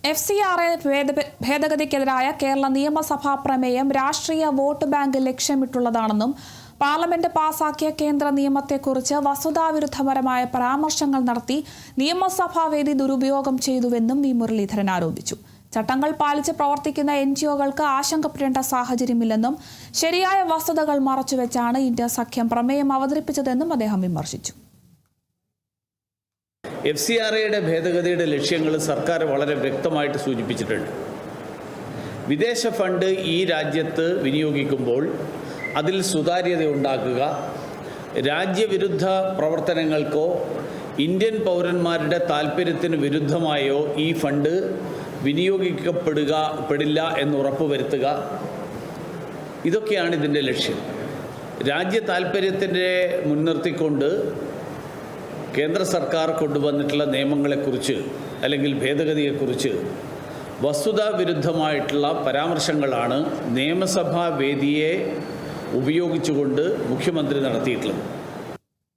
FCRA ഭേദഗതിക്കെതിരായ Kerala നിയമസഭാ പ്രമേയം രാഷ്ട്രീയ വോട്ട് ബാങ്ക് ലക്ഷ്യമിട്ടുള്ളതാണെന്നും പാർലമെന്റ് പാസാക്കിയ കേന്ദ്ര നിയമത്തെക്കുറിച്ച് വസ്തുതാവിരുദ്ധപരമായ പരാമർശങ്ങൾ നടത്തി നിയമസഭാ വേദി ദുരുപയോഗം ചെയ്തുവെന്നും വി മുരളീധരൻ ആരോപിച്ചു. ചട്ടങ്ങൾ പാലിച്ച് പ്രവർത്തിക്കുന്ന NGOകൾക്ക് ആശങ്കപ്പെടേണ്ട സാഹചര്യമില്ലെന്നും ശരിയായ വസ്തുതകൾ മറച്ചുവെച്ചാണ് ഇന്ത്യ സഖ്യം പ്രമേയം അവതരിപ്പിച്ചതെന്നും അദ്ദേഹം വിമർശിച്ചു. FCRAയുടെ ഭേദഗതിയുടെ ലക്ഷ്യങ്ങൾ സർക്കാർ വളരെ വ്യക്തമായിട്ട് സൂചിപ്പിച്ചിട്ടുണ്ട്. വിദേശ ഫണ്ട് ഈ രാജ്യത്ത് വിനിയോഗിക്കുമ്പോൾ അതിൽ സുതാര്യത ഉണ്ടാക്കുക, രാജ്യവിരുദ്ധ പ്രവർത്തനങ്ങൾക്കോ ഇന്ത്യൻ താൽപ്പര്യത്തിന് വിരുദ്ധമായോ ഈ ഫണ്ട് വിനിയോഗിക്കപ്പെടില്ല എന്ന് ഉറപ്പുവരുത്തുക, ഇതൊക്കെയാണ് ഇതിൻ്റെ ലക്ഷ്യം. രാജ്യ താൽപ്പര്യത്തിൻ്റെ മുൻനിർത്തിക്കൊണ്ട് കേന്ദ്ര സർക്കാർ കൊണ്ടുവന്നിട്ടുള്ള നിയമങ്ങളെക്കുറിച്ച് അല്ലെങ്കിൽ ഭേദഗതിയെക്കുറിച്ച് വസ്തുതാവിരുദ്ധമായിട്ടുള്ള പരാമർശങ്ങളാണ് നിയമസഭാ വേദിയെ ഉപയോഗിച്ചുകൊണ്ട് മുഖ്യമന്ത്രി നടത്തിയിട്ടുള്ളത്.